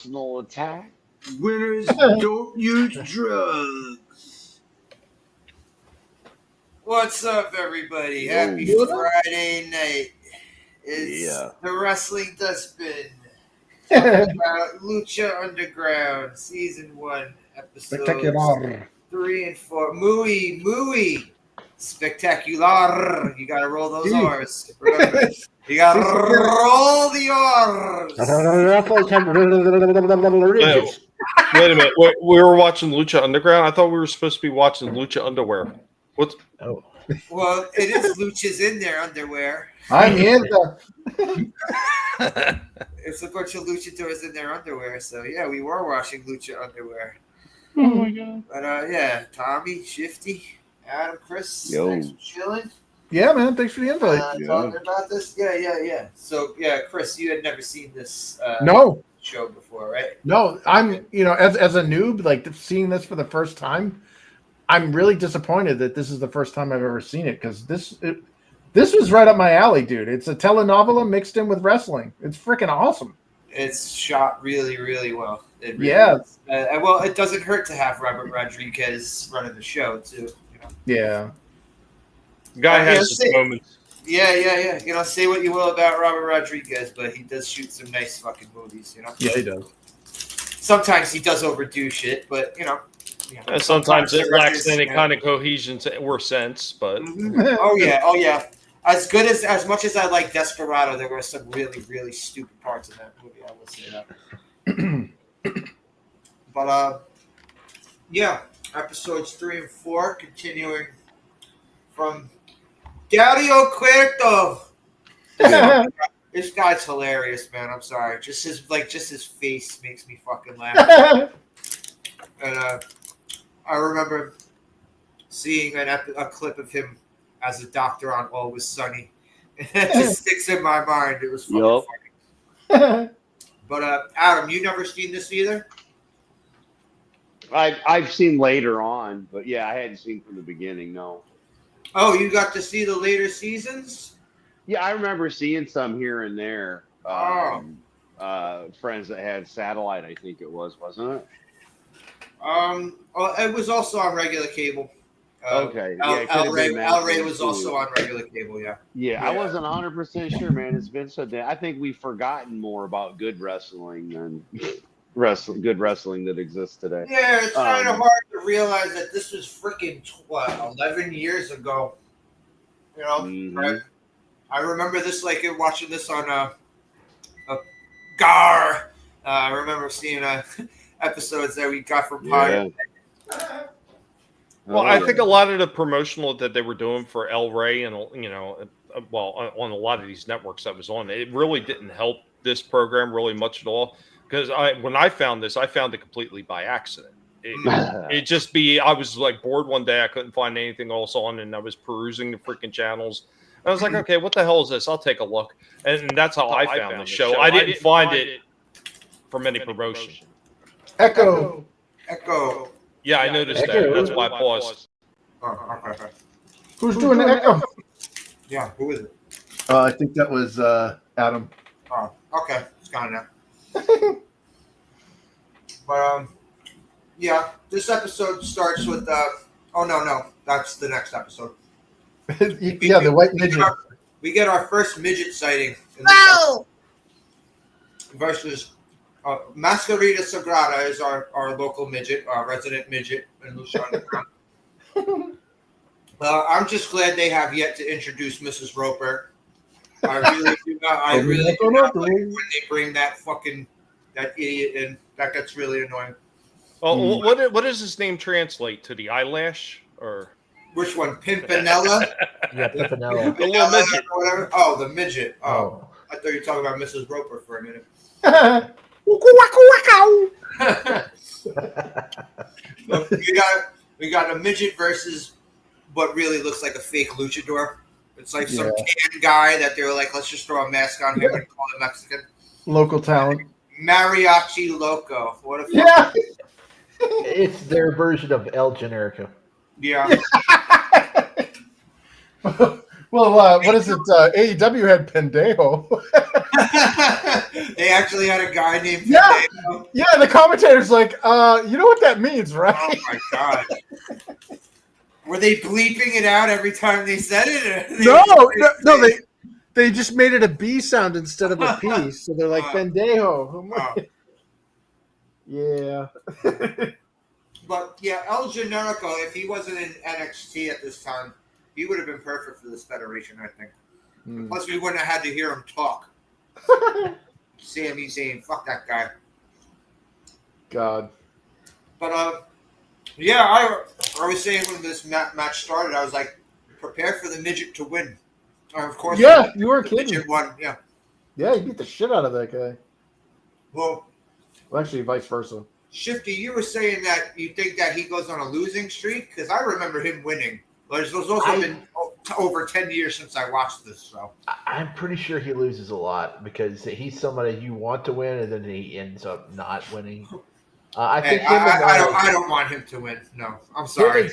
personal attack. Winners don't use drugs. What's up, everybody? Whoa. Happy Friday night. It's Yeah. the Wrestling Dustbin. Talking about Lucha Underground, Season 1, Episodes Spectacular. 3 and 4. Muy spectacular. You gotta roll those R's. Remember, you gotta roll the R's. Wait a minute. We were watching Lucha Underground? I thought we were supposed to be watching Lucha Underwear. What? Oh. Well, it is Luchas in their underwear. I'm in the. It's a bunch of luchadors in their underwear, so yeah, we were watching Lucha Underwear. Oh my god. But yeah, Tommy, Shifty, Adam, Chris, Yo. thanks for chilling. Yeah, man. Thanks for the invite. Talking about this, yeah. So yeah, Chris, you had never seen this No, show before, right? no. I'm, as a noob, like seeing this for the first time, I'm really disappointed that this is the first time I've ever seen it because this was right up my alley, dude. It's a telenovela mixed in with wrestling. It's freaking awesome. It's shot really, really well. It really Yeah. is. Well, it doesn't hurt to have Robert Rodriguez running the show too. Yeah. Guy has his moments. Yeah. Say what you will about Robert Rodriguez, but he does shoot some nice fucking movies, Yeah, he does. Sometimes he does overdo shit, but Sometimes it lacks any yeah. kind of cohesion or sense, but Oh yeah. As much as I like Desperado, there were some really, really stupid parts in that movie. I will say that. But yeah, episodes 3 and 4, continuing from Dario Cueto. This guy's hilarious, man. I'm sorry. Just his face makes me fucking laugh. And I remember seeing a clip of him as a doctor on Always Sunny. It just sticks in my mind. It was fucking funny. But Adam, you never seen this either? I've seen later on, but yeah, I hadn't seen from the beginning. No. Oh, you got to see the later seasons? Yeah, I remember seeing some here and there. Friends that had satellite, I think it was, wasn't it? Well, it was also on regular cable. Okay. Al Ray was also on regular cable. Yeah, I wasn't 100% sure, man. It's been so damn. I think we've forgotten more about good wrestling than good wrestling that exists today. Yeah, it's kind of hard to realize that this was freaking 11 years ago. Right? I remember this watching this on a Gar. I remember seeing episodes that we got from Pirate. Yeah. well, I think a lot of the promotional that they were doing for El Rey and on a lot of these networks that was on, it really didn't help this program really much at all. Because when I found this, I found it completely by accident. I was like bored one day. I couldn't find anything else on, and I was perusing the freaking channels. I was like, okay, what the hell is this? I'll take a look. And that's how I found the show. I didn't find it from any promotion. Echo. Yeah, I noticed that. That's why I paused. Oh, okay. Who's doing the echo? Yeah, who is it? I think that was Adam. Oh, okay. It's gone now. But yeah, this episode starts with oh no, that's the next episode. Yeah, the white midget. We get our first midget sighting. Versus Masquerita Sagrada is our local midget, our resident midget in Lucha Underground. I'm just glad they have yet to introduce Mrs. Roper. I really do not. I really do not like when they bring that idiot in. That gets really annoying. Well, what does his name translate to? The eyelash or which one? Pimpinella? Yeah, Pimpinella. The little midget. Or whatever. Oh, the midget. Oh, I thought you were talking about Mrs. Roper for a minute. we got a midget versus what really looks like a fake luchador. It's like some tan guy that they were like, let's just throw a mask on him and call him Mexican. Local talent. Mariachi Loco. What a It's their version of El Generico. Yeah. Well, what is it? AEW had Pendejo. They actually had a guy named Yeah. Fandano. Yeah, the commentator's like, you know what that means, right? Oh my god. Were they bleeping it out every time they said it? No, they just made it a B sound instead of a P. So they're like, pendejo. I'm like, yeah. But yeah, El Generico, if he wasn't in NXT at this time, he would have been perfect for this federation, I think. Plus, we wouldn't have had to hear him talk. Sami Zayn, fuck that guy. God. But yeah, I was saying when this match started, I was like, prepare for the midget to win. Of course, Yeah, you were the kidding. midget won. Yeah. Yeah, you beat the shit out of that guy. Well, actually, vice versa. Shifty, you were saying that you think that he goes on a losing streak? Because I remember him winning. There's also been over 10 years since I watched this. So I'm pretty sure he loses a lot because he's somebody you want to win, and then he ends up not winning. I think I don't want him to win. No, I'm sorry.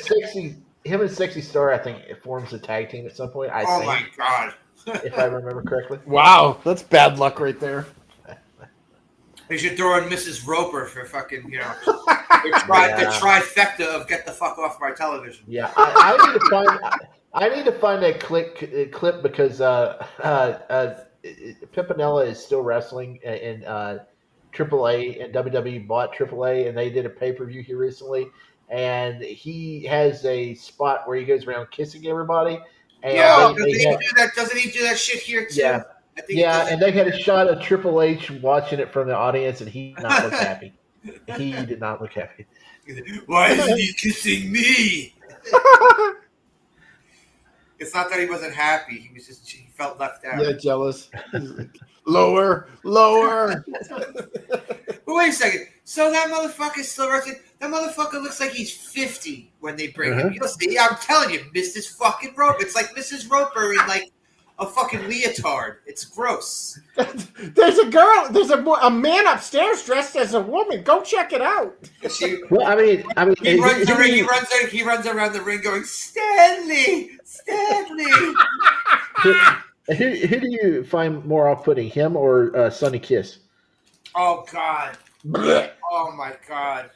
Him and Sexy Star, I think, it forms a tag team at some point. Oh my god! If I remember correctly. Wow, that's bad luck right there. They should throw in Mrs. Roper for fucking, the trifecta of get the fuck off my television. Yeah, I need to find that clip because Pimpinella is still wrestling in AAA, and WWE bought AAA, and they did a pay-per-view here recently, and he has a spot where he goes around kissing everybody. And doesn't he do that shit here too? Yeah. And they had a shot of Triple H watching it from the audience, and he did not look happy. He did not look happy. Why isn't he kissing me? It's not that he wasn't happy. He felt left out. Yeah, jealous. Lower. But wait a second. So that motherfucker's still wrestling. That motherfucker looks like he's 50 when they bring him. You'll see. I'm telling you, Mrs. fucking Roper. It's like Mrs. Roper in like a fucking leotard. It's gross. There's a girl. There's a man upstairs dressed as a woman. Go check it out. Well, I mean, he runs the ring. He runs around the ring going, Stanley. Who do you find more off-putting, him or Sonny Kiss? Oh God! Oh my God!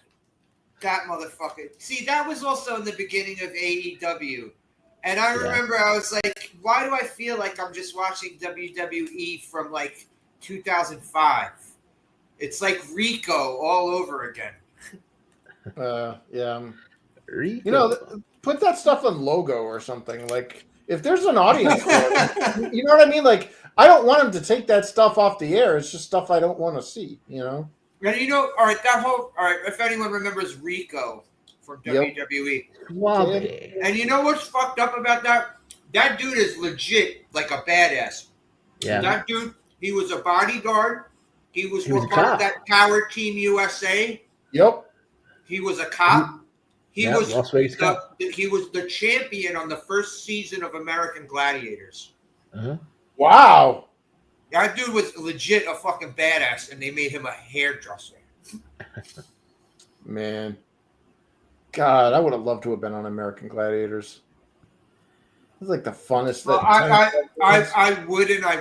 That motherfucker. See, that was also in the beginning of AEW. And I remember I was like, why do I feel like I'm just watching WWE from like 2005? It's like Rico all over again. Yeah. Rico. You know, put that stuff on Logo or something. Like, if there's an audience for it, you know what I mean? Like, I don't want them to take that stuff off the air. It's just stuff I don't want to see, you know? And all right, if anyone remembers Rico from WWE. Wow. And you know what's fucked up about that? That dude is legit like a badass. Yeah. That dude, he was a bodyguard. He was part of that Power Team USA. Yep. He was a cop. He was Las Vegas cop. He was the champion on the first season of American Gladiators. Uh-huh. Wow. That dude was legit a fucking badass, and they made him a hairdresser. Man. God, I would have loved to have been on American Gladiators. It was like the funnest thing. I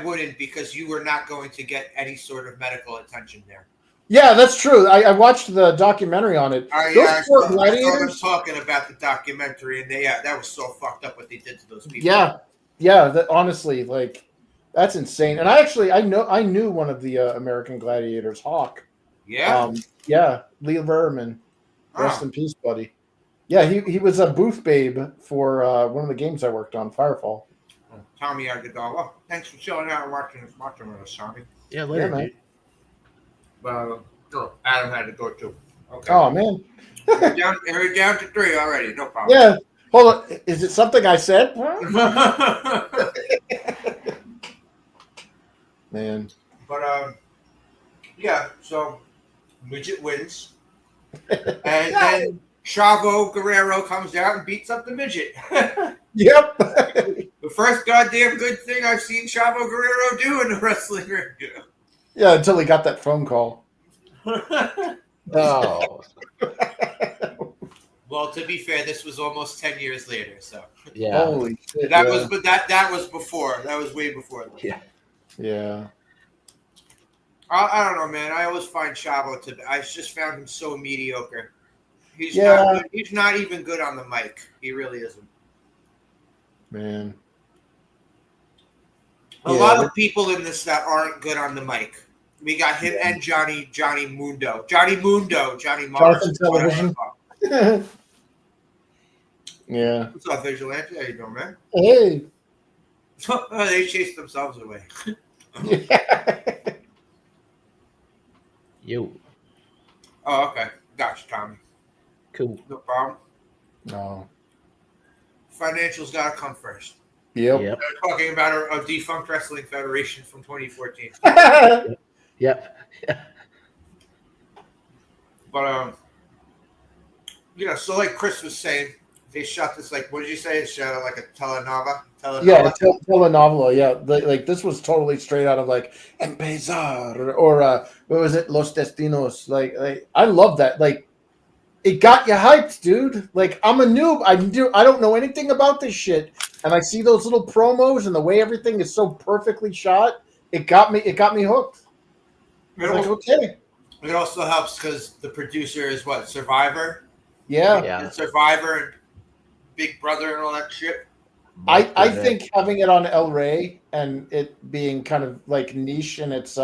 wouldn't because you were not going to get any sort of medical attention there. Yeah, that's true. I watched the documentary on it. I saw them talking about the documentary, and that was so fucked up what they did to those people. Yeah. Honestly, like, that's insane. And I knew one of the American Gladiators, Hawk. Yeah. Lee Verman. Rest in peace, buddy. Yeah, he was a booth babe for one of the games I worked on, Firefall. Tommy Aguilar. Well, thanks for chilling out and watching with us, Tommy. Yeah, later, man. Adam had to go too. Okay. Oh man. We're down to 3 already. No problem. Yeah. Hold on. Is it something I said? Man. But yeah. So Midget wins, and then Chavo Guerrero comes out and beats up the Midget. Yep. The first goddamn good thing I've seen Chavo Guerrero do in the wrestling ring. Yeah, until he got that phone call. Oh. Well, to be fair, this was almost 10 years later, so Yeah. Holy shit. that was before. That was way before. Yeah. Yeah. I don't know, man. I always find Chavo I just found him so mediocre. He's Yeah. not good. He's not even good on the mic. He really isn't. Man. A lot of people in this that aren't good on the mic. We got him and Johnny Mundo. Johnny Mars. Jonathan Television. Yeah. What's up, Vigilante? How you doing, man? Hey. They chased themselves away. Yo, Oh, okay. Gotcha, Tommy. cool. No problem. No. Financials gotta come first. Yep. Yep. They're talking about a defunct wrestling federation from 2014. Yep. But so like Chris was saying, they shot this like, what did you say? It shot like a telenovela. Yeah, telenovela. Yeah, like this was totally straight out of like Empezar or what was it, Los Destinos. Like I love that. Like it got you hyped, dude. Like I'm a noob. I don't know anything about this shit, and I see those little promos and the way everything is so perfectly shot. It got me hooked. Like, okay. It also helps because the producer is what, Survivor? Yeah. Yeah. Survivor and Big Brother and all that shit. I think having it on El Rey and it being kind of like niche in its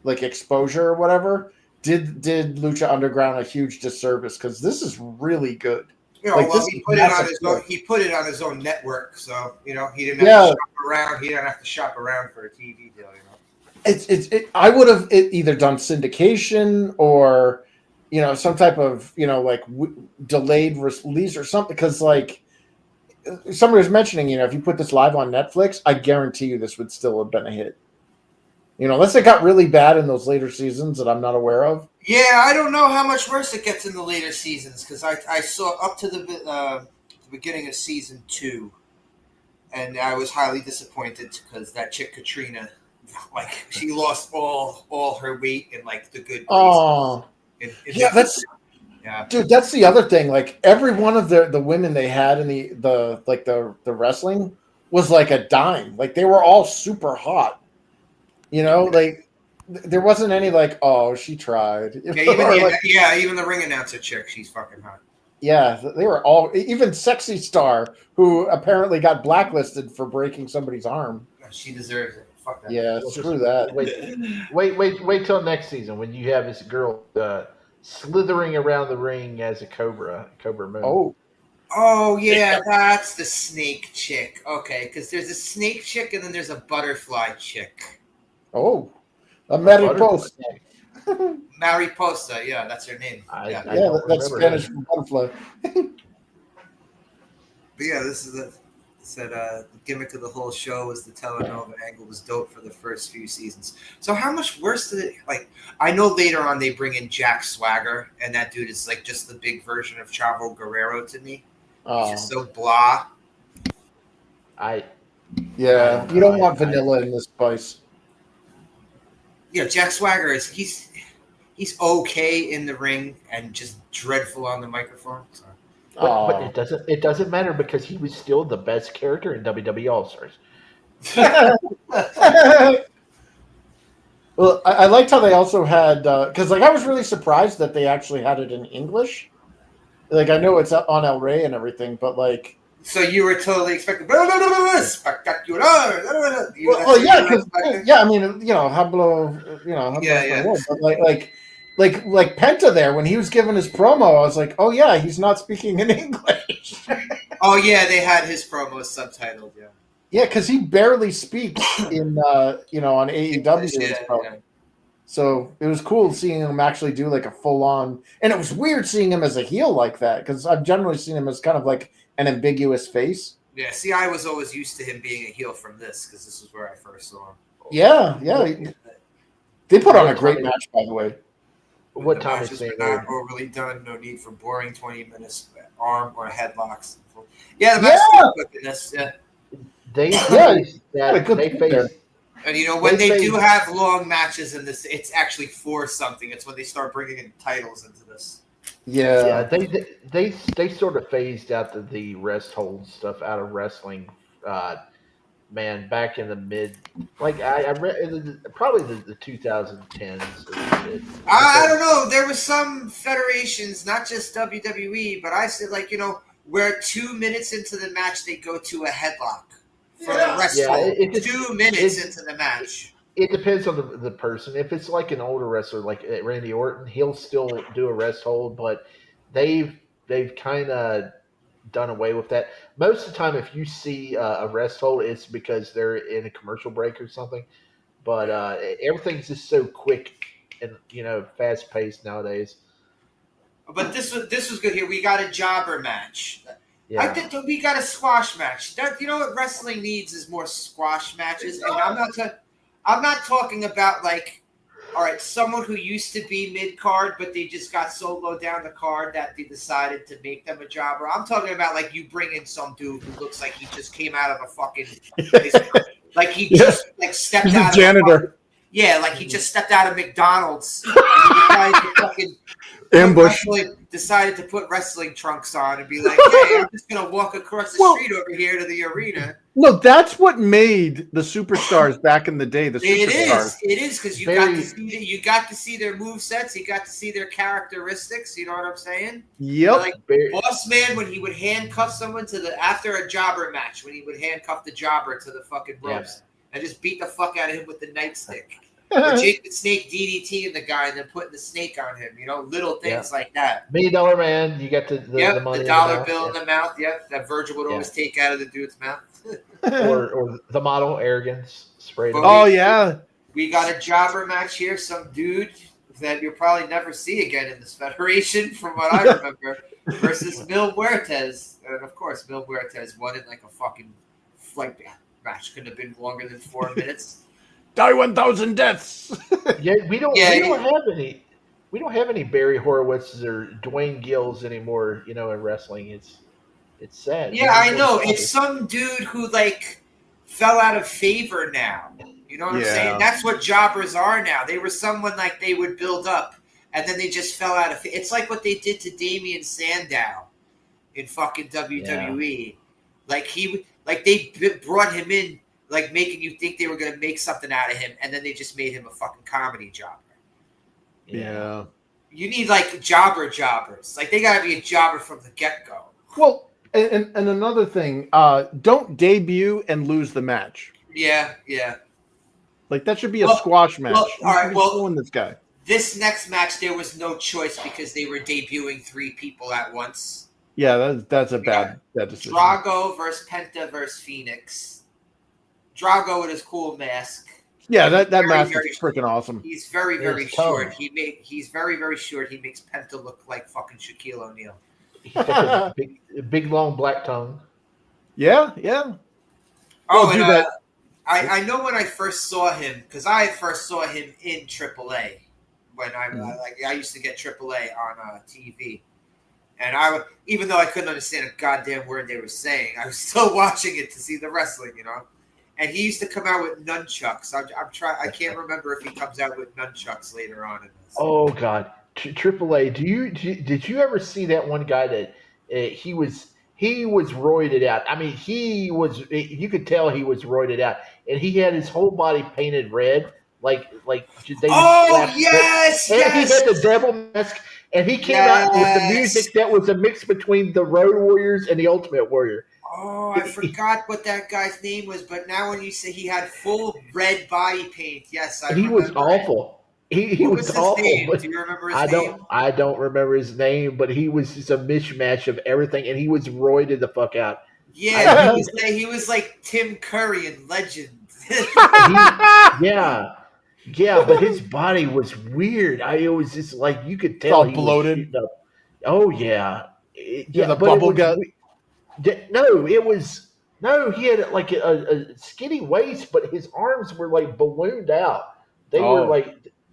like exposure or whatever did Lucha Underground a huge disservice because this is really good. You know, Like, well, this he is put it on massive his stuff. own. He put it on his own network, so he didn't have to shop around. He didn't have to shop around for a TV deal. I would have either done syndication or some type of like delayed release or something because like somebody was mentioning if you put this live on Netflix, I guarantee you this would still have been a hit. Unless it got really bad in those later seasons that I'm not aware of. Yeah, I don't know how much worse it gets in the later seasons because I saw up to the beginning of season 2, and I was highly disappointed because that chick Katrina, like she lost all her weight in like the good. Oh, dude, that's the other thing. Like every one of the women they had in the wrestling was like a dime. Like they were all super hot. Like there wasn't any like, oh, she tried. Even the ring announcer chick, she's fucking hot. Yeah, they were all, even Sexy Star, who apparently got blacklisted for breaking somebody's arm. She deserves it. Fuck that. Yeah, screw that. Wait till next season when you have this girl slithering around the ring as a cobra moon. Oh yeah, that's the snake chick. Okay, because there's a snake chick and then there's a butterfly chick. Oh, a mariposa. Mariposa, yeah, that's her name. That's Spanish for butterfly. But yeah, this is the gimmick of the whole show was the telenovela angle was dope for the first few seasons. So how much worse did it like? I know later on they bring in Jack Swagger, and that dude is like just the big version of Chavo Guerrero to me. He's just so blah. You don't want vanilla in this spice. Yeah, Jack Swagger he's okay in the ring and just dreadful on the microphone. So. But it doesn't matter because he was still the best character in WWE All Stars. Well, I liked how they also had because like I was really surprised that they actually had it in English. Like I know it's on El Rey and everything, but like. So you were totally expecting spectacular. Well, yeah, because I mean, hablo, but like Penta there when he was giving his promo, I was like, oh yeah, he's not speaking in English. Oh yeah, they had his promos subtitled. Yeah. Yeah, because he barely speaks in on AEW. So it was cool seeing him actually do like a full on, and it was weird seeing him as a heel like that because I've generally seen him as kind of like an ambiguous face. Yeah, see, I was always used to him being a heel from this because this is where I first saw him. Yeah. They put on a great match, by the way. What time is it? Not overly done. No need for boring 20 minutes arm or headlocks. Yeah, the match is quick in this. Yeah. They face. And when they do have long matches in this, it's actually for something. It's when they start bringing in titles into this. Yeah. They sort of phased out the rest hold stuff out of wrestling man, back in the mid, like I read probably the 2010s. I don't know. There were some federations, not just WWE, but I said where 2 minutes into the match they go to a headlock for the rest Yeah, hold. it 2 minutes into the match. It depends on the person. If it's like an older wrestler like Randy Orton, he'll still do a rest hold, but they've kind of done away with that. Most of the time, if you see a rest hold, it's because they're in a commercial break or something. But everything's just so quick and fast paced nowadays. But this was good here. We got a jobber match. Yeah. I think that we got a squash match. You know what wrestling needs is more squash matches, and I'm not talking about all right, someone who used to be mid card, but they just got so low down the card that they decided to make them a jobber. I'm talking about you bring in some dude who looks like he just came out of a fucking he just stepped He's out a janitor. he just stepped out of McDonald's. And he decided to fucking Ambush. Decided to put wrestling trunks on and be like, "Hey, I'm just gonna walk across the street over here to the arena." No, that's what made the superstars back in the day. The superstars. It is because you got to see their move sets, you got to see their characteristics. You know what I'm saying? Yep. Boss Man, when he would handcuff someone after a jobber match, when he would handcuff the jobber to the fucking ropes and just beat the fuck out of him with the nightstick. Or Jake the Snake DDT and the guy and then putting the snake on him, little things like that. $1 Million Man, you got the money. The dollar bill in the mouth, that Virgil would always take out of the dude's mouth. or the model arrogance sprayed. We got a jobber match here, some dude that you'll probably never see again in this federation, from what I remember, versus Mil Huertas. And of course, Mil Huertas won in a fucking match. Couldn't have been longer than 4 minutes. Die 1,000 deaths. We don't have any Barry Horowitzes or Dwayne Gills anymore. In wrestling, it's sad. Yeah, I know. It's some dude who fell out of favor now. You know what I'm saying? That's what jobbers are now. They were someone they would build up, and then they just fell out of favor. It's like what they did to Damian Sandow in fucking WWE. They brought him in. Making you think they were going to make something out of him, and then they just made him a fucking comedy jobber. Yeah. You need jobbers. They got to be a jobber from the get-go. Well, and another thing, don't debut and lose the match. Yeah. That should be a squash match. This guy. This next match, there was no choice because they were debuting 3 people at once. Yeah, that's a bad decision. Drago versus Penta versus Phoenix. Drago with his cool mask. Yeah, that mask is freaking awesome. He's very, very short. He's very, very short. He makes Penta look like fucking Shaquille O'Neal. He's got a big long black tongue. Yeah. Oh, and I know when I first saw him, because I first saw him in AAA when I used to get AAA on TV. And even though I couldn't understand a goddamn word they were saying, I was still watching it to see the wrestling, And he used to come out with nunchucks. I can't remember if he comes out with nunchucks later on in this. Oh God, AAA. Did you ever see that one guy that he was roided out? I mean, you could tell he was roided out, and he had his whole body painted red, like they. Oh yes, and he had the devil mask, and he came out with the music that was a mix between the Road Warriors and the Ultimate Warrior. Oh, I forgot what that guy's name was, but now when you say he had full red body paint, yes, he was awful. He was awful. Name? Do you remember his name? I don't remember his name, but he was just a mishmash of everything, and he was roided the fuck out. Yeah, he was like Tim Curry in Legend. Yeah, but his body was weird. It was just you could tell he bloated. Was oh yeah, the bubble gut. He had a skinny waist, but his arms were ballooned out. They were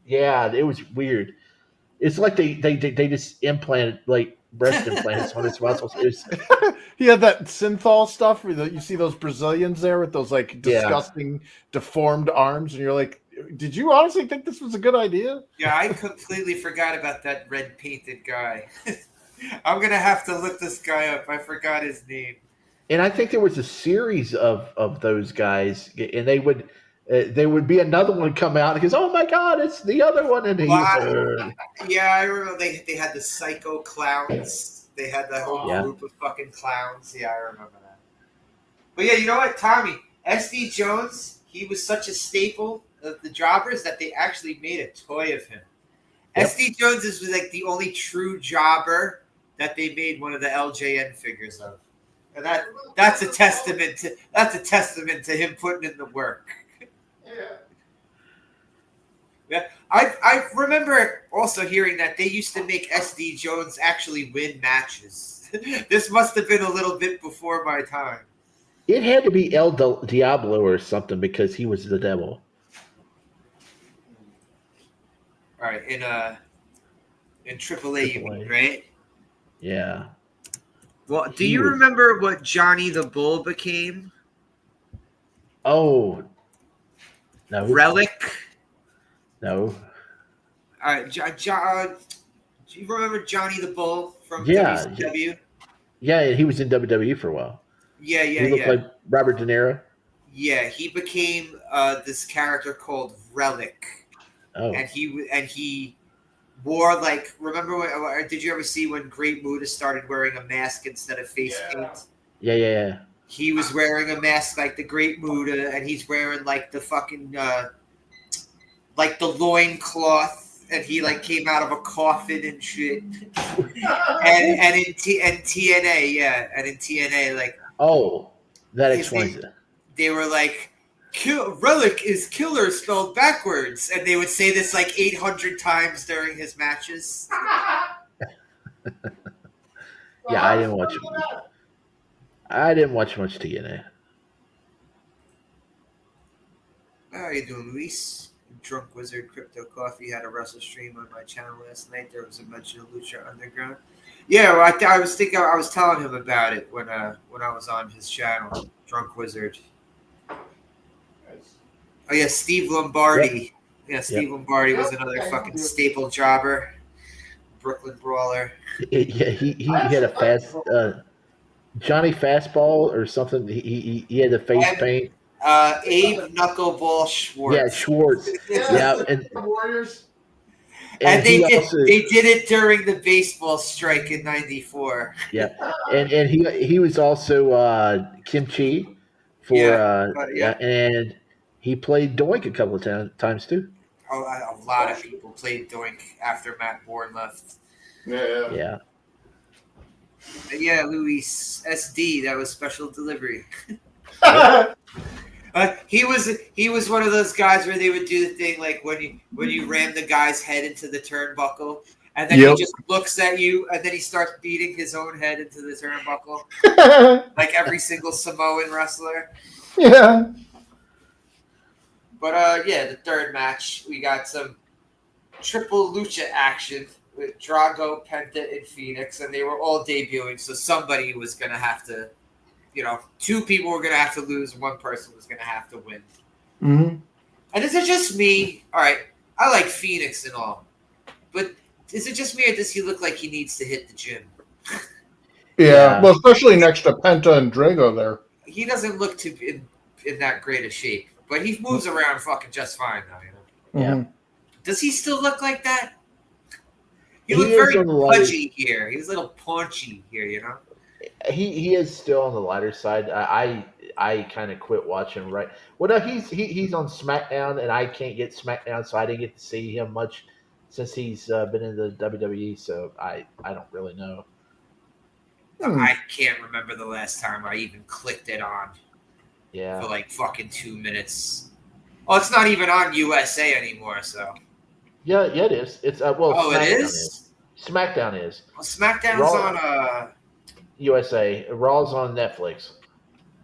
it was weird. It's like they just implanted breast implants on his muscles. He had that synthol stuff where you see those Brazilians there with those disgusting deformed arms, and you're like, did you honestly think this was a good idea? Yeah, I completely forgot about that red painted guy. I'm gonna have to look this guy up. I forgot his name. And I think there was a series of those guys, and they would be another one come out because, oh my God, it's the other one, and he Well, was, yeah, I remember they had the psycho clowns. They had that whole Yeah. group of fucking clowns. Yeah, I remember that. But yeah, you know what, Tommy? SD Jones, he was such a staple of the jobbers that they actually made a toy of him. Yep. SD Jones was like the only true jobber that they made one of the LJN figures of. And that's a testament to him putting in the work. Yeah, I remember also hearing that they used to make SD Jones actually win matches. This must have been a little bit before my time. it had to be El Diablo or something because he was the devil. All right, in AAA, you mean, AAA. right? Yeah. Well, do He you was- remember what Johnny the Bull became? Oh. No. Relic. No. All right, do you remember Johnny the Bull from Yeah. WCW? Yeah, he was in WWE for a while. Yeah, He looked like Robert De Niro. Yeah, he became this character called Relic, Oh. and he wore like. Remember when? Did you ever see when Great Muta started wearing a mask instead of face paint? Yeah. He was wearing a mask like the Great Muta, and he's wearing like the fucking like the loin cloth. And he like came out of a coffin and shit. and in TNA, yeah, and in TNA, like Oh, that His explains name- it. they were like, Relic is killer spelled backwards, and they would say this like 800 times during his matches. Yeah, I didn't watch. I didn't watch much TNA. How are you doing, Luis? Drunk Wizard Crypto Coffee had a wrestle stream on my channel last night. There was a mention of Lucha Underground. Yeah, well, I was telling him about it when I was on his channel, Drunk Wizard. Oh yeah, Steve Lombardi. Yeah, Steve Lombardi was another fucking staple jobber. Brooklyn Brawler. Yeah, he had a fast Johnny Fastball or something. He had the face paint. Abe Knuckleball Schwartz. Yeah, Schwartz. Yeah, and Warriors. And they he did, also, they did it during the baseball strike in '94. yeah, and he was also Kimchi for and he played Doink a couple of times too. A lot of people played Doink after Matt Bourne left. Yeah. Yeah, Luis SD. That was special delivery. He was one of those guys where they would do the thing like when you ram the guy's head into the turnbuckle, and then he just looks at you, and then he starts beating his own head into the turnbuckle, like every single Samoan wrestler. Yeah. But yeah, the third match we got some triple lucha action with Drago, Penta, and Phoenix, and they were all debuting, so somebody was gonna have to. Two people were going to have to lose. One person was going to have to win. Mm-hmm. And is it just me? All right, I like Phoenix and all. But is it just me or does he look like he needs to hit the gym? Yeah, well, especially next to Penta and Drago there. He doesn't look in that great a shape. But he moves around fucking just fine, though. Yeah. Does he still look like that? He He looked is very on the lighter- pudgy here. He was a little paunchy here, He is still on the lighter side. I kind of quit watching. Right. Well, no, he's on SmackDown, and I can't get SmackDown, so I didn't get to see him much since he's been in the WWE. So I don't really know. I can't remember the last time I even clicked it on. Yeah. For like fucking 2 minutes. Oh, it's not even on USA anymore, so. Yeah, it is. It's well. Oh, SmackDown it is? SmackDown is. Well, SmackDown's Raw- on USA. Raw's on Netflix.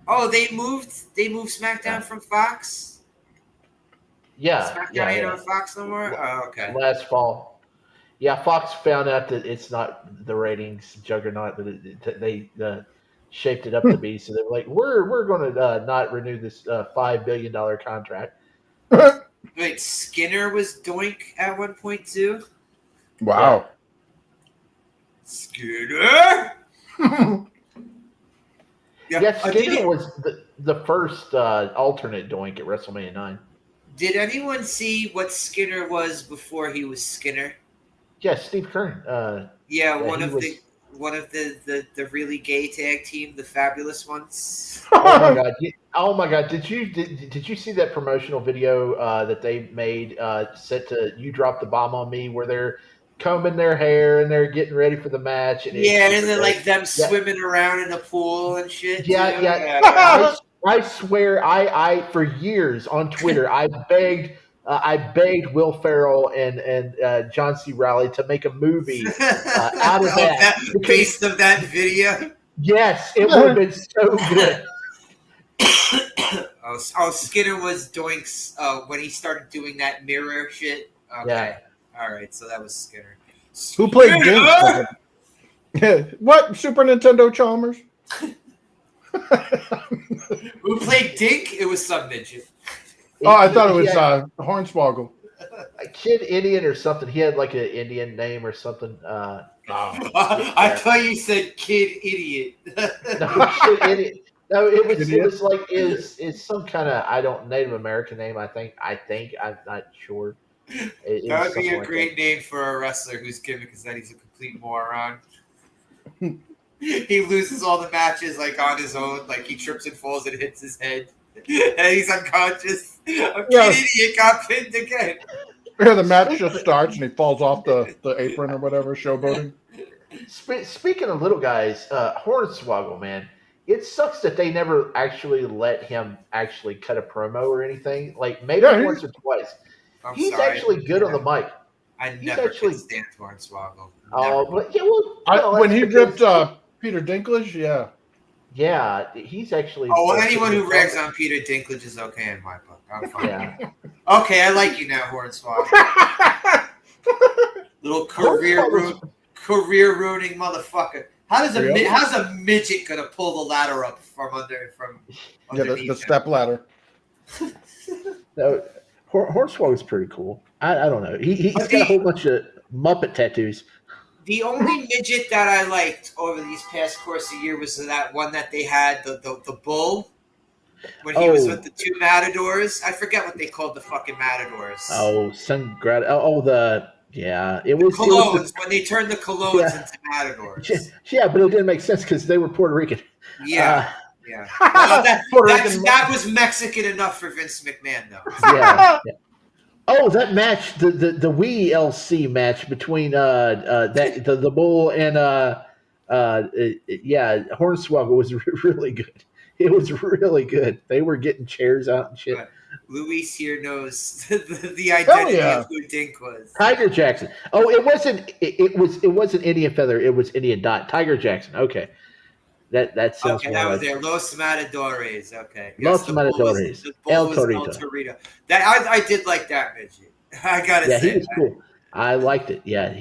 Oh, they moved SmackDown from Fox? Yeah. SmackDown ain't on Fox no more? Oh, okay. Last fall. Yeah, Fox found out that it's not the ratings juggernaut that they shaped it up to be. So they were like, we're going to not renew this $5 billion contract. Wait, Skinner was Doink at one point too? Wow. Skinner? Yeah, Did, Skinner was the first alternate Doink at WrestleMania 9. did anyone see what Skinner was before he was Skinner? Yeah, Steve Kern. Yeah, Yeah, one he of was- the really gay tag team, the Fabulous Ones. Oh my god! Oh my god! Did you see that promotional video that they made set to "You Dropped the Bomb on Me," where they're combing their hair and they're getting ready for the match? And Yeah, it's and then like them Yeah. swimming around in the pool and shit. Yeah, too. yeah. I swear, I for years on Twitter, I begged Will Ferrell and John C. Reilly to make a movie out of that. Based of that video. Yes, it would have been so good. Skinner was doing when he started doing that mirror shit. Okay, all right, so that was Skinner. Who played Dink? What? Super Nintendo Chalmers? Who played Dink? It was some midget. Oh, I thought it was Hornswoggle. A Kid Indian or something. He had like an Indian name or something. I thought you said Kid Idiot. No, Kid Indian. No, it was like is some kind of Native American name. I think I'm not sure. That would be a great name for a wrestler whose gimmick is that he's a complete moron. He loses all the matches like on his own, like he trips and falls and hits his head, and he's unconscious. A Kid Idiot got pinned again. Yeah, the match just starts and he falls off the apron or whatever, showboating. Speaking of little guys, Hornswoggle, man, it sucks that they never actually let him actually cut a promo or anything. Like maybe once or twice. He's actually good on the mic. I never could stand Hornswoggle. Oh, but yeah, well, when he ripped Peter Dinklage, yeah, he's actually. Oh, well, anyone who rags on Peter Dinklage is okay in my book. I'm fine. Yeah. Okay, I like you now, Hornswoggle. Little career ruining motherfucker. How's a midget gonna pull the ladder up from underneath? The step ladder. No, Hornswoggle's pretty cool. I don't know. He's got a whole bunch of Muppet tattoos. The only midget that I liked over these past course of year was that one that they had, the bull, when he was with the two matadors. I forget what they called the fucking matadors. Oh, it was colognes, when they turned the colognes into matadors. Yeah, but it didn't make sense because they were Puerto Rican. Yeah. Well, that was Mexican enough for Vince McMahon, though. Yeah. Oh, that match, the Wii LC match between the bull and Hornswoggle was really good. It was really good. They were getting chairs out and shit. Luis here knows the identity of who Dink was. Tiger Jackson. Oh, it wasn't Indian Feather. It was Indian Dot. Tiger Jackson. Okay. That sounds okay. That was there. Los Matadores. Okay. Los Matadores. El Torito. I did like that midget. I gotta say. Yeah, he was cool. I liked it. Yeah,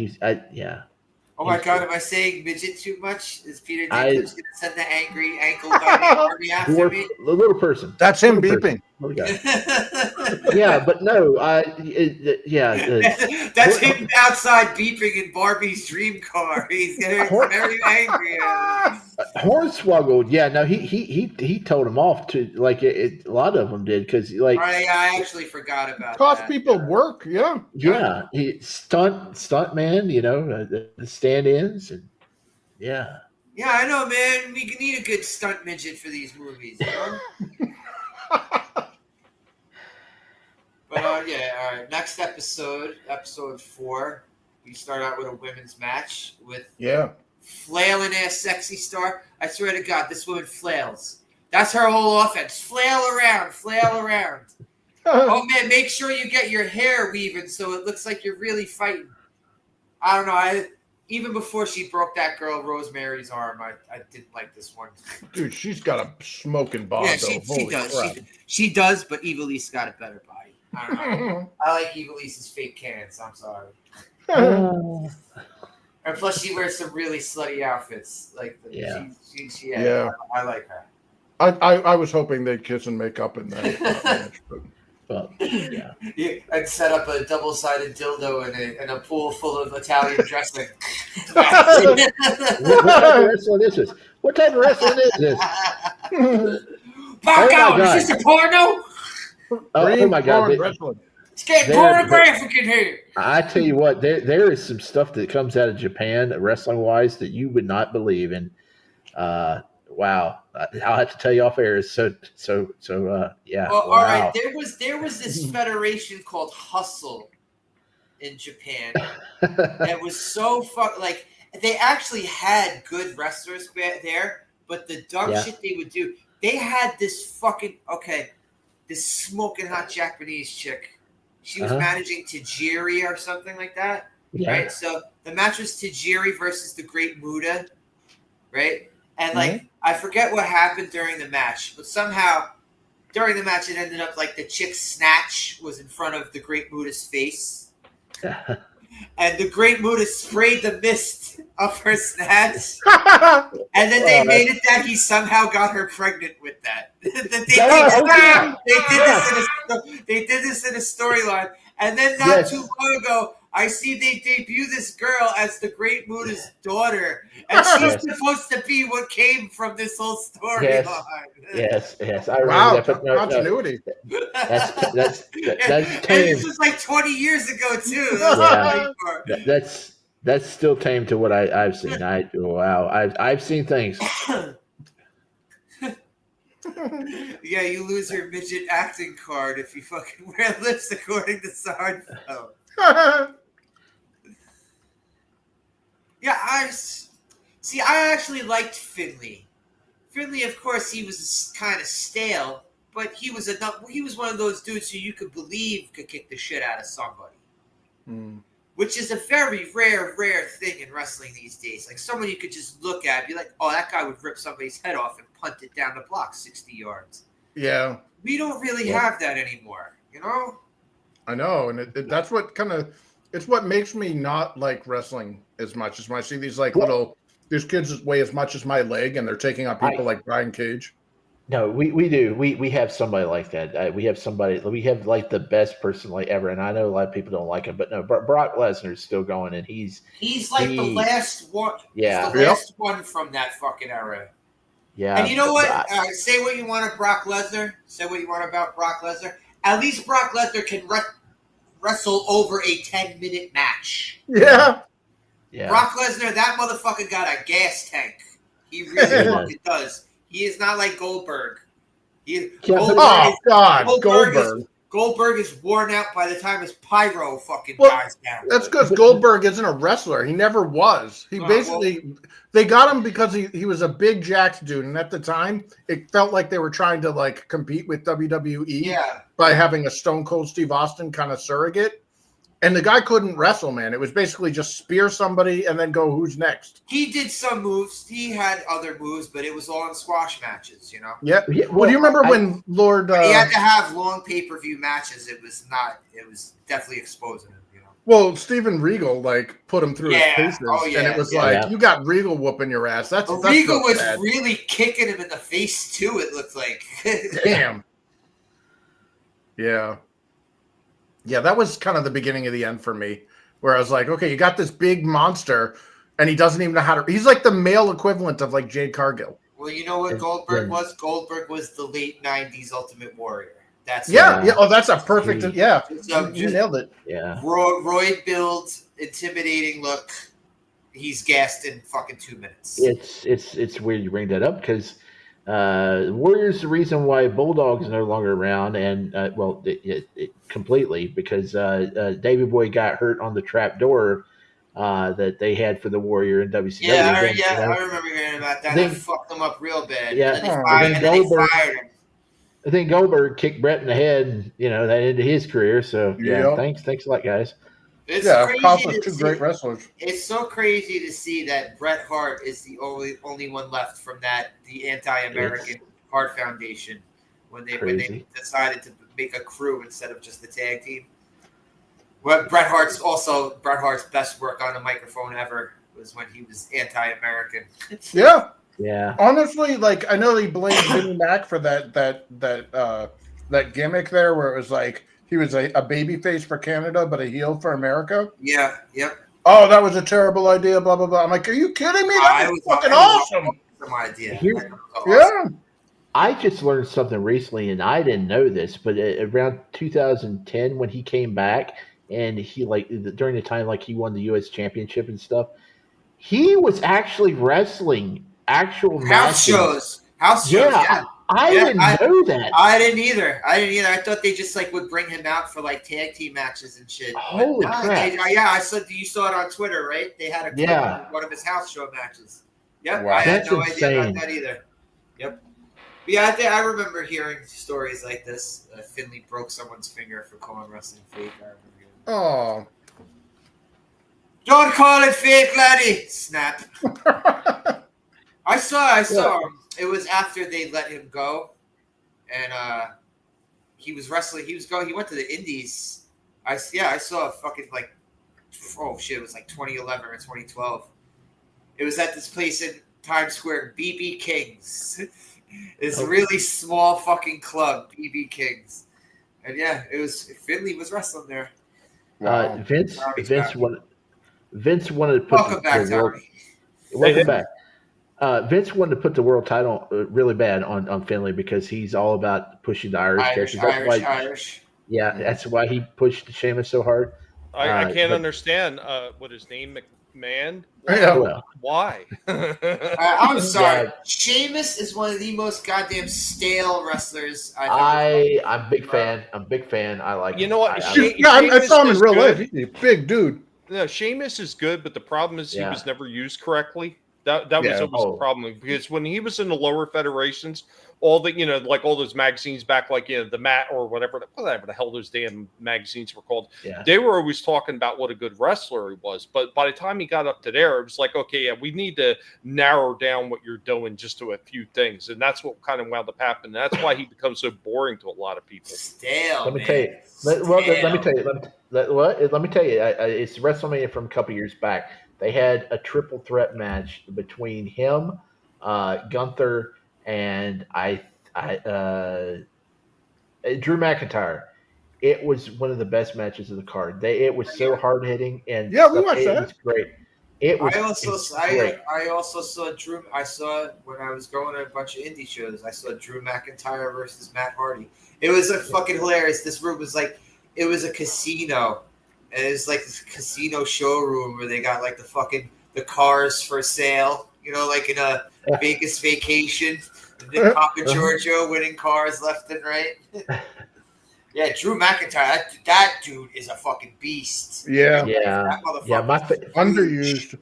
Oh my God, am I saying midget too much? Is Peter Dinklage going to send the angry ankle army after me? The little person. That's him beeping. Yeah, but no, that's him outside beeping in Barbie's dream car. He's getting very angry. Hornswoggle, yeah, no, he told him off to a lot of them did because I actually forgot about cost that. people work, yeah, he stunt man, the stand-ins and yeah. Yeah, I know, man. We need a good stunt midget for these movies, you know? But all right. Next episode 4, we start out with a women's match with flailing ass sexy star. I swear to God, this woman flails. That's her whole offense. Flail around. Oh man, make sure you get your hair weaving so it looks like you're really fighting. I don't know. Even before she broke that girl Rosemary's arm, I didn't like this one. Dude, she's got a smoking body. Yeah, she does. She does, but Evilise got a better body. I don't know. I like Evilise's fake cans. I'm sorry. And plus, she wears some really slutty outfits. I like her. I was hoping they'd kiss and make up in that match, but yeah, I'd set up a double-sided dildo in a pool full of Italian dressing. What type of wrestling is this? Back my out! God. Is this a porno? Oh my God! Porn wrestling. It's getting pornographic in here. I tell you what, there is some stuff that comes out of Japan, wrestling wise, that you would not believe. And wow, I'll have to tell you off air. Yeah. Well, Wow. all right. There was this federation called Hustle in Japan that was so like they actually had good wrestlers there, but the dumb shit they would do. They had this this smoking hot Japanese chick. She was managing Tajiri or something like that, right? So the match was Tajiri versus the Great Muta, right? And like I forget what happened during the match, but somehow during the match it ended up like the chick's snatch was in front of the Great Muta's face, and the Great Muta sprayed the mist of her snatch, and then they made it that he somehow got her pregnant with that. They did this in a storyline, and then not too long ago, I see they debut this girl as the Great Muta's daughter, and she's supposed to be what came from this whole storyline. Yes. I remember that. But Continuity. That's and tame. this was like 20 years ago too. That's still tame to what I've seen. I've seen things. Yeah, you lose your midget acting card if you fucking wear lips, according to Seinfeld. Yeah, I actually liked Finley. Finley, of course, he was kind of stale, but he was one of those dudes who you could believe could kick the shit out of somebody. Which is a very rare thing in wrestling these days. Like someone you could just look at and be like, oh, that guy would rip somebody's head off and punt it down the block 60 yards. Yeah. We don't really have that anymore, you know? I know, and that's what it's what makes me not like wrestling as much as when I see these these kids that weigh as much as my leg and they're taking on people like Brian Cage. No, we do. We have somebody like that. We have like the best person like ever, and I know a lot of people don't like him, but no, Brock Lesnar is still going, and he's like the last one. Yeah, he's the last one from that fucking era. Yeah, and you know what? Say what you want of Brock Lesnar. Say what you want about Brock Lesnar. At least Brock Lesnar can wrestle over a 10-minute match. Yeah. Brock Lesnar, that motherfucker got a gas tank. He really fucking does. He is not like Goldberg. Goldberg is worn out by the time his pyro fucking dies down. That's because Goldberg isn't a wrestler. He never was. They got him because he was a big jacked dude, and at the time, it felt like they were trying to like compete with WWE by having a Stone Cold Steve Austin kind of surrogate. And the guy couldn't wrestle, man. It was basically just spear somebody and then go, who's next? He did some moves. He had other moves, but it was all in squash matches, you know? Yeah. Well, do you remember when Lord... he had to have long pay-per-view matches. It was definitely exposing him, you know? Well, Steven Regal, put him through his paces. And it was you got Regal whooping your ass. Regal was really kicking him in the face, too, it looked like. Damn. Yeah. Yeah, that was kind of the beginning of the end for me, where I was like, okay, you got this big monster, and he doesn't even know how to... He's like the male equivalent of, Jade Cargill. Well, you know what Goldberg was? Goldberg was the late 90s Ultimate Warrior. That's Oh, that's a perfect... Yeah, you nailed it. Yeah. Roid build, intimidating look. He's gassed in fucking 2 minutes. It's weird you bring that up, because... Warrior's the reason why Bulldog's no longer around, and completely because Davey Boy got hurt on the trap door that they had for the Warrior in WCW. I remember hearing about that. They fucked him up real bad. Yeah, and then they fired him. I think Goldberg kicked Brett in the head, and that ended his career. So thanks a lot, guys. It's crazy two great wrestlers. It's so crazy to see that Bret Hart is the only one left from the anti-American Hart Foundation when they decided to make a crew instead of just the tag team. Well, Bret Hart's best work on a microphone ever was when he was anti-American. Yeah. Yeah. Honestly, I know they blamed Vinnie Mac for that gimmick there, where it was he was a babyface for Canada, but a heel for America. Yeah, yep. Oh, that was a terrible idea, blah, blah, blah. I'm like, are you kidding me? That was fucking awesome. Awesome idea. I just learned something recently, and I didn't know this, but around 2010 when he came back, and he during the time he won the U.S. Championship and stuff, he was actually wrestling actual House matches. house shows. Yeah, I yeah, didn't know that. I didn't either. I thought they just would bring him out for tag team matches and shit. Holy crap! I saw. You saw it on Twitter, right? They had a clip of one of his house show matches. Yep, Wow. I had That's no idea insane. about that either. Yep. But yeah, I remember hearing stories like this. Finley broke someone's finger for calling wrestling fake. I remember hearing that. Oh. Don't call it fake, laddie. Snap. I saw. It was after they let him go, and he was wrestling. He went to the Indies. I saw a fucking oh shit! It was 2011 or 2012. It was at this place in Times Square, BB King's. It's a really small fucking club, BB King's, and yeah, it was Finley was wrestling there. Wow. Vince wanted to put Welcome back, Tommy. Welcome back. Vince wanted to put the world title really bad on Finley because he's all about pushing the Irish character. Irish. Yeah, that's why he pushed Sheamus so hard. I can't understand what his name McMahon. Well, Why? I'm sorry. Yeah. Sheamus is one of the most goddamn stale wrestlers I've ever. I'm a big fan. I'm a big fan. I like. You know what? I saw him in real life. He's a big dude. No, Sheamus is good, but the problem is he Yeah. was never used correctly. That was always the problem, because when he was in the lower federations, all the all those magazines back the Mat or whatever the hell those damn magazines were called, they were always talking about what a good wrestler he was. But by the time he got up to there, it was okay, we need to narrow down what you're doing just to a few things, and that's what kind of wound up happening. That's why he becomes so boring to a lot of people. Stale. Let me tell you. Let me tell you. It's WrestleMania from a couple years back. They had a triple threat match between him, Gunther, and Drew McIntyre. It was one of the best matches of the card. It was so hard hitting and we watched that. It was great. It was. I also saw Drew. I saw when I was going to a bunch of indie shows. I saw Drew McIntyre versus Matt Hardy. It was fucking hilarious. This room was it was a casino. And it was this casino showroom where they got the cars for sale, in a Vegas Vacation. And then Papa Giorgio winning cars left and right. Yeah, Drew McIntyre, that dude is a fucking beast. Yeah. That motherfucker underused.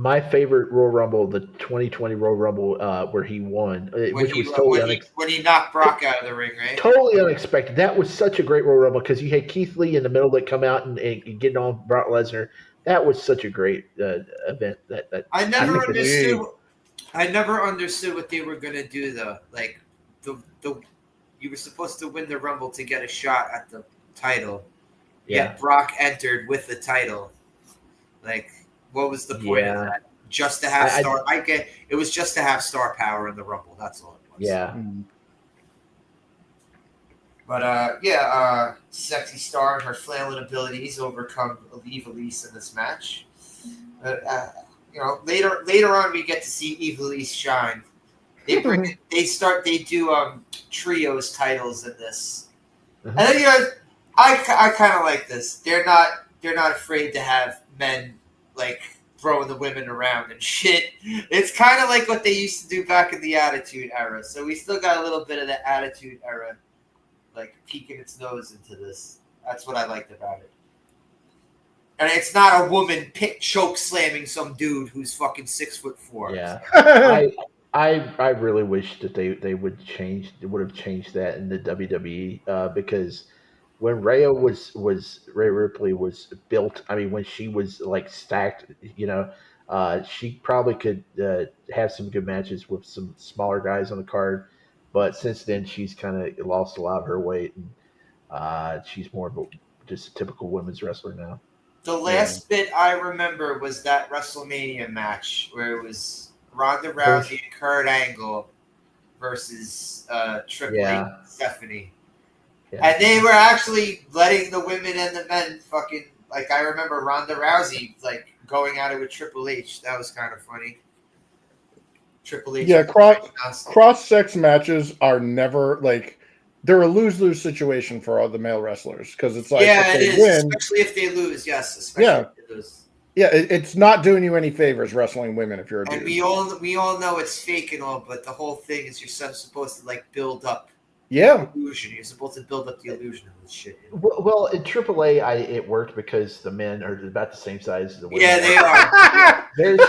My favorite Royal Rumble, the 2020 Royal Rumble, where he won, which was totally unexpected. When he knocked Brock out of the ring, right? Totally unexpected. That was such a great Royal Rumble because you had Keith Lee in the middle that come out and getting on Brock Lesnar. That was such a great event. I never understood what they were gonna do though. You were supposed to win the Rumble to get a shot at the title. Yet Brock entered with the title. What was the point of that? Just to have star. It was just to have star power in the Rumble. That's all it was. Yeah. But Sexy Star and her flailing abilities overcome Ivelisse in this match. Later on we get to see Ivelisse shine. They do trios titles in this, and then I kind of like this. They're not afraid to have men throwing the women around and shit. It's kind of like what they used to do back in the Attitude Era. So we still got a little bit of the Attitude Era, peeking its nose into this. That's what I liked about it. And it's not a woman choke slamming some dude who's fucking 6'4". Yeah. I really wish that they would have changed that in the WWE because when Rhea Ripley was built, when she was stacked, she probably could have some good matches with some smaller guys on the card. But since then, she's kind of lost a lot of her weight, and she's more of just a typical women's wrestler now. The last bit I remember was that WrestleMania match where it was Ronda Rousey and Kurt Angle versus Triple H and Stephanie. Yeah. And they were actually letting the women and the men fucking I remember Ronda Rousey going at it with Triple H. That was kind of funny. Triple H. Yeah, cross sex matches are never like they're a lose situation for all the male wrestlers because it's like Yeah, if it they is, win, especially if they lose. Yes, especially yeah, if they lose. yeah, it's not doing you any favors wrestling women if you're a And dude. we all know it's fake and all, but the whole thing is you're supposed to like build up Yeah, the illusion. You're supposed to build up the illusion of this shit. Well, in AAA, it worked because the men are about the same size as the women. Yeah, they are. There's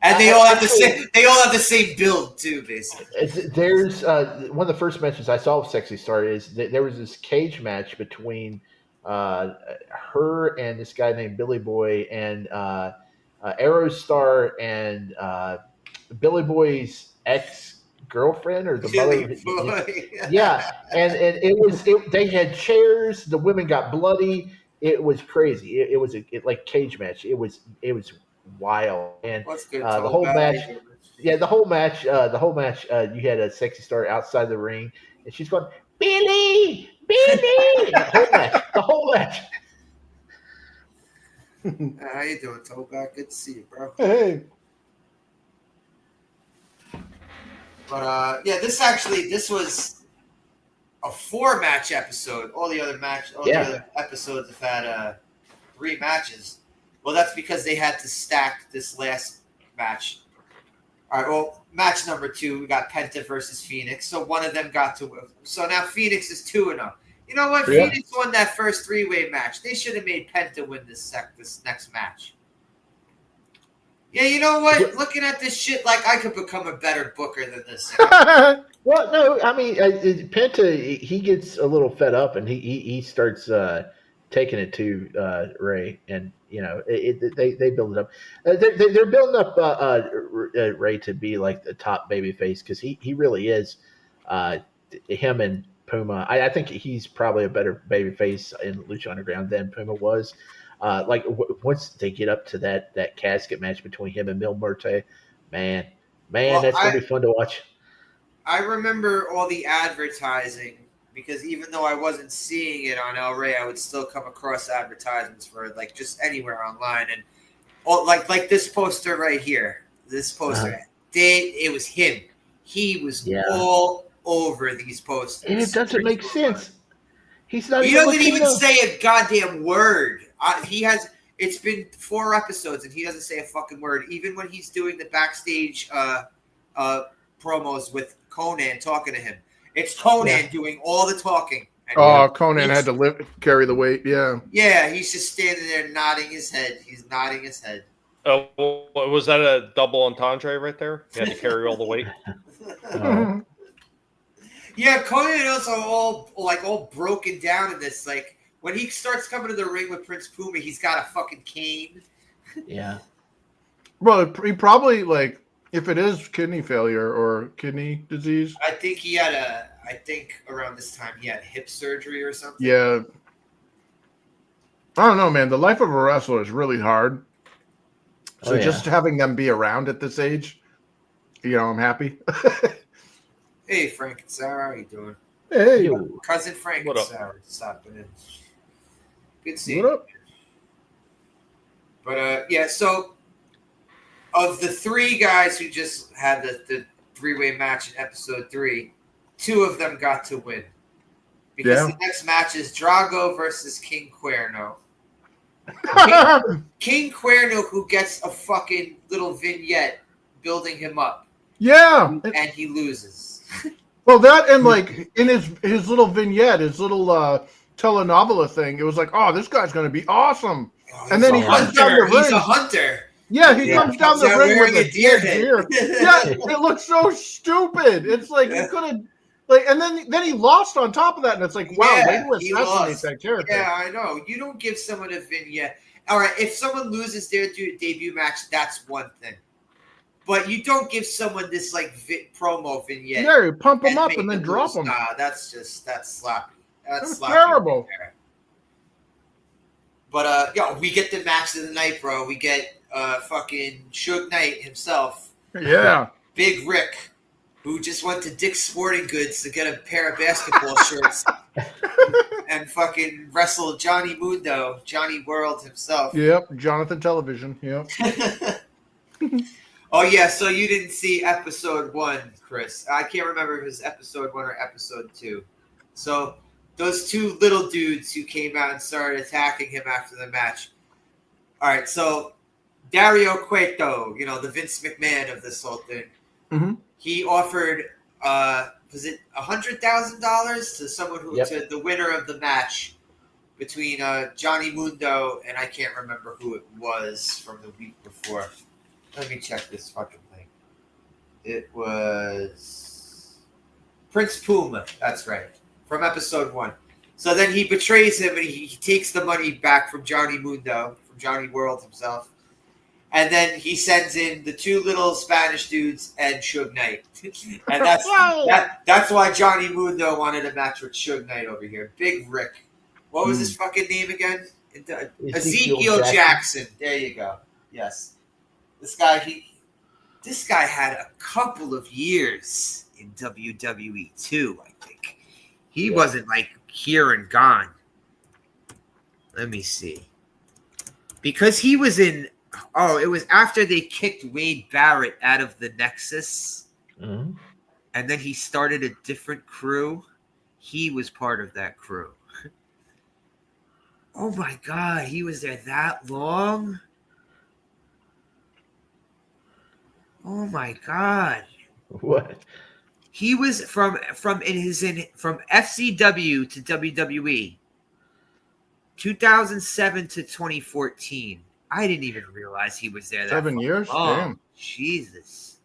And they all have the same. They all have the same build too, basically. there's one of the first mentions I saw of Sexy Star is that there was this cage match between her and this guy named Billy Boy and Aerostar and Billy Boy's ex girlfriend or the mother. Billy Boy. Yeah, and they had chairs. The women got bloody. It was crazy. It was like cage match. It was wild. And What's good? the whole match. Yeah, the whole match. You had a Sexy Star outside the ring, and she's going, Billy. The whole match. How you doing, Toback? Good to see you, bro. hey, But yeah, this was a 4-match episode. All the other episodes have had 3 matches. Well, that's because they had to stack this last match. All right. Well, match number 2, we got Penta versus Phoenix. So one of them got to win. So now Phoenix is 2-0. You know what? Yeah. Phoenix won that first 3-way match. They should have made Penta win this next match. Yeah, you know what? Looking at this shit, like I could become a better booker than this. Well, no, I mean Penta. He gets a little fed up, and he starts taking it to Ray, and they build it up. They're building up Ray to be like the top baby face because he really is. Him and Puma, I think he's probably a better baby face in Lucha Underground than Puma was. Once they get up to that casket match between him and Mil Muerte, man, that's gonna be fun to watch. I remember all the advertising because even though I wasn't seeing it on El Rey, I would still come across advertisements for it, like just anywhere online, and like this poster right here. This poster, it was him. He was all over these posters, and it doesn't make sense. He's not. He doesn't even say a goddamn word. It's been 4 episodes and he doesn't say a fucking word. Even when he's doing the backstage promos with Conan talking to him, it's Conan doing all the talking. And Conan had to carry the weight. Yeah. Yeah, he's just standing there nodding his head. He's nodding his head. Oh, was that a double entendre right there? He had to carry all the weight. Yeah, Conan also all broken down in this. Like when he starts coming to the ring with Prince Puma, he's got a fucking cane. Yeah. Well, he probably if it is kidney failure or kidney disease. I think I think around this time he had hip surgery or something. Yeah. I don't know, man. The life of a wrestler is really hard. So just having them be around at this age, I'm happy. Hey, Frank and Sarah, how you doing? Hey. Cousin Frank What and up? Sarah stopping in. Good seeing What you. up? But yeah, so of the 3 guys who just had the 3-way match in episode 3, 2 of them got to win. Because the next match is Drago versus King Cuerno. King Cuerno, who gets a fucking little vignette building him up. Yeah. And he loses. Well, that and in his little vignette, his little telenovela thing, it was like, oh, this guy's going to be awesome. And then he comes down the ring. He's a hunter. Yeah, he comes down the ring with a deer deer. Yeah, it looks so stupid. It's like you could have, and then he lost on top of that, and it's like, wow, way to assassinate that character. Yeah, I know. You don't give someone a vignette. All right, if someone loses their debut match, that's one thing. But you don't give someone this promo vignette. Yeah, you pump them up and then drop them. Nah, that's sloppy. That's sloppy terrible. Right. But we get the match of the night, bro. We get fucking Suge Knight himself. Yeah. Big Rick, who just went to Dick's Sporting Goods to get a pair of basketball shorts and fucking wrestle Johnny World himself. Yep, Jonathan Television. Yep. Oh yeah, so you didn't see episode 1, Chris. I can't remember if it was episode 1 or episode 2. So those two little dudes who came out and started attacking him after the match. All right, so Dario Cueto, the Vince McMahon of this whole thing, he offered was it $100,000 to someone to the winner of the match between Johnny Mundo and I can't remember who it was from the week before. Let me check this fucking thing. It was Prince Puma. That's right. From episode 1. So then he betrays him and he takes the money back from Johnny Mundo, from Johnny World himself. And then he sends in the two little Spanish dudes and Suge Knight. And that's why Johnny Mundo wanted a match with Suge Knight over here. Big Rick. What was his fucking name again? Ezekiel Jackson. There you go. Yes. This guy had a couple of years in WWE too, I think. He wasn't like here and gone. Let me see. Because he was in it was after they kicked Wade Barrett out of the Nexus. Mm-hmm. And then he started a different crew. He was part of that crew. Oh my God, he was there that long? Oh my God. What? He was from FCW to WWE, 2007 to 2014. I didn't even realize he was there that 7 years? Damn. Jesus.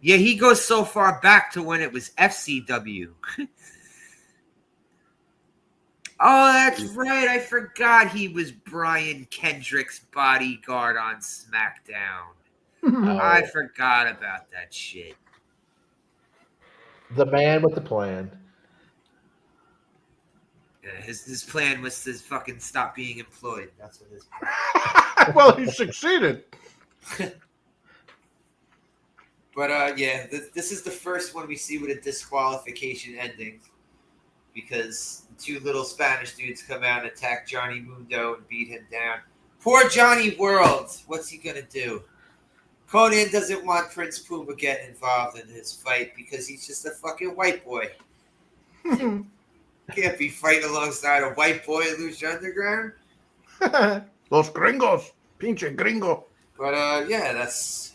Yeah, he goes so far back to when it was FCW. Oh, that's right. I forgot he was Brian Kendrick's bodyguard on SmackDown. I forgot about that shit. The man with the plan. Yeah, his plan was to fucking stop being employed. That's what his plan. Well, he succeeded. But yeah, this is the first one we see with a disqualification ending. Because the two little Spanish dudes come out and attack Johnny Mundo and beat him down. Poor Johnny World. What's he going to do? Conan doesn't want Prince Puma getting involved in his fight because he's just a fucking white boy. Can't be fighting alongside a white boy in Lucha Underground. Los gringos. Pinche gringo. But yeah, that's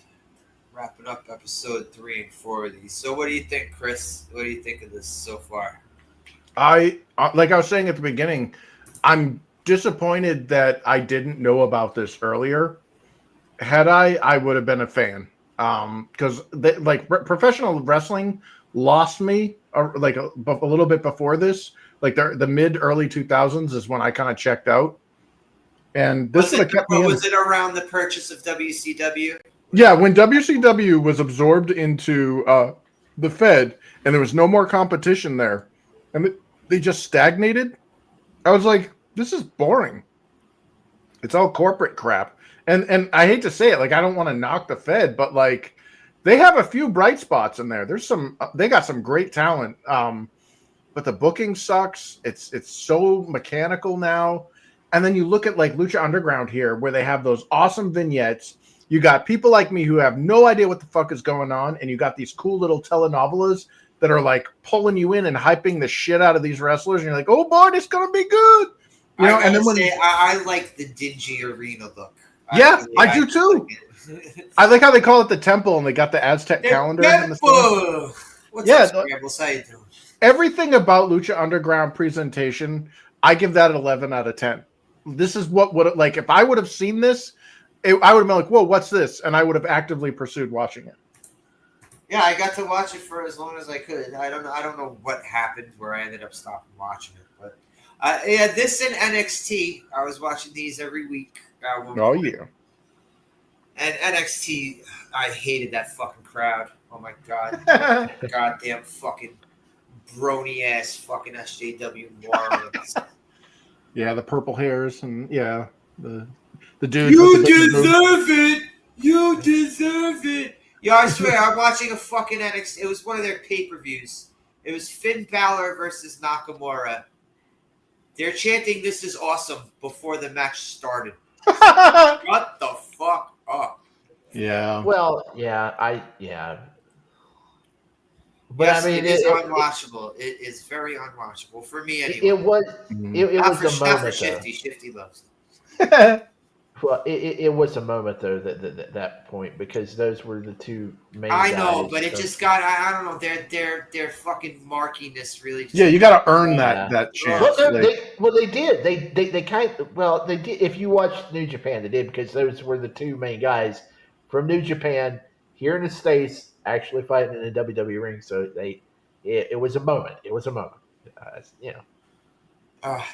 wrapping up episode 3 and 4 of these. So what do you think, Chris? What do you think of this so far? Like I was saying at the beginning, I'm disappointed that I didn't know about this earlier. Had I would have been a fan. Because professional wrestling lost me a little bit before this. Like the mid early 2000s is when I kind of checked out. And this would have kept me. Was it around the purchase of WCW? Yeah, when WCW was absorbed into the Fed, and there was no more competition there, and they just stagnated. I was like, this is boring. It's all corporate crap. And I hate to say it, like I don't want to knock the Fed, but like they have a few bright spots in there. They got some great talent. But the booking sucks. It's so mechanical now. And then you look at like Lucha Underground here, where they have those awesome vignettes. You got people like me who have no idea what the fuck is going on, and you got these cool little telenovelas that are like pulling you in and hyping the shit out of these wrestlers, and you're like, "Oh boy, it's gonna be good." You know, and then I like the dingy arena look. I do too. I like how they call it the temple, and they got the Aztec calendar. What's up, Scrambles? How you doing? Everything about Lucha Underground presentation, I give that an 11 out of 10. This is what would like if I would have seen this. I would have been like, "Whoa, what's this?" And I would have actively pursued watching it. Yeah, I got to watch it for as long as I could. I don't know what happened where I ended up stopping watching it, but yeah, this and NXT. I was watching these every week. Yeah. And NXT, I hated that fucking crowd. Oh my god, goddamn fucking brony ass fucking SJW morons. Yeah, the purple hairs and the dude. You deserve it. You deserve it. Yeah, I swear, I'm watching a fucking NXT. It was one of their pay-per-views. It was Finn Balor versus Nakamura. They're chanting, "This is awesome," before the match started. Shut the fuck up. Yeah. Well, yeah. But Yes, I mean, it is unwatchable. It is very unwatchable for me anyway. it was Mhm. it not was for, a not for moment though. Shifty. Shifty loves it. Well, it was a moment though that point because those were the two main. I know, guys but it that- just got. I don't know. They're fucking marking this really. Just Yeah, you got to earn Yeah. that chance. Well, Like, they did. They kind of, well, they did. If you watched New Japan, they did because those were the two main guys from New Japan here in the States actually fighting in the WWE ring. So it was a moment. It was a moment. You know.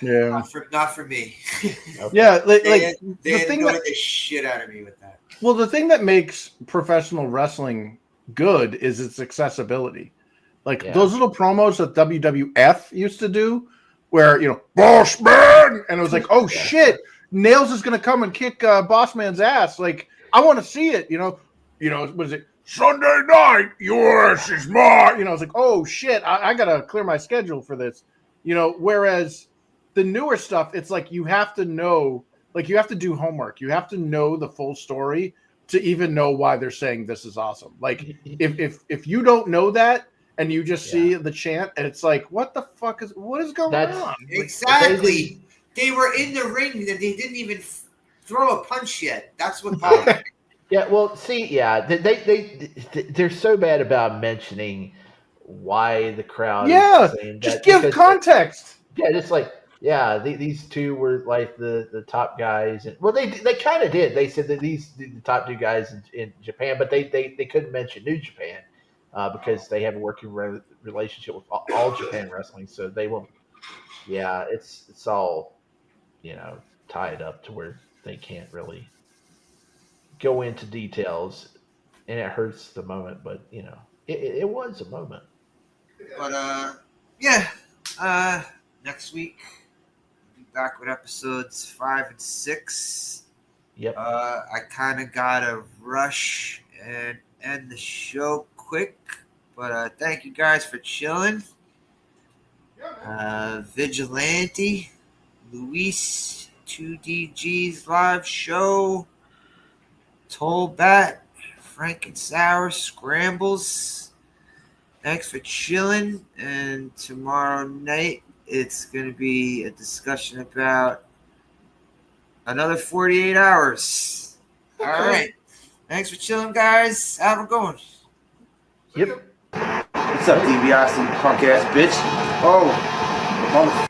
yeah, not for me. Okay. yeah. Like They the thing annoyed that the shit out of me with that. well, the thing that makes professional wrestling good is its accessibility. Like Yeah. those little promos that WWF used to do, where Boss Man, and it was like, oh shit, Nails is gonna come and kick Boss Man's ass. Like I want to see it. What is it? Sunday night, yours is mine. It's like, oh shit, I gotta clear my schedule for this. Whereas the newer stuff, it's like you have to know, like you have to do homework. You have to know the full story to even know why they're saying this is awesome. Like if you don't know that and you just see the chant and it's like, what the fuck what is going on? Exactly. They were in the ring and they didn't even throw a punch yet. That's what bothered me. Yeah, well, see, they're so bad about mentioning why the crowd. Yeah, is saying just that give because context. just like these two were like the top guys, and well, they kind of did. They said that the top two guys in Japan, but they couldn't mention New Japan because they have a working relationship with all Japan wrestling, so they will. Yeah, it's all tied up to where they can't really go into details, and it hurts the moment, but it was a moment. But next week we'll be back with episodes 5 and 6. Yep. I kind of gotta rush and end the show quick, but thank you guys for chilling. Vigilante, Luis, 2DG's live show, Tollbat, Frank and Sour Scrambles. Thanks for chilling, and tomorrow night it's going to be a discussion about another 48 hours. All right. Thanks for chilling, guys. Have a good one. Yep. What's up, DiBiase, punk ass bitch? Oh, motherfucker.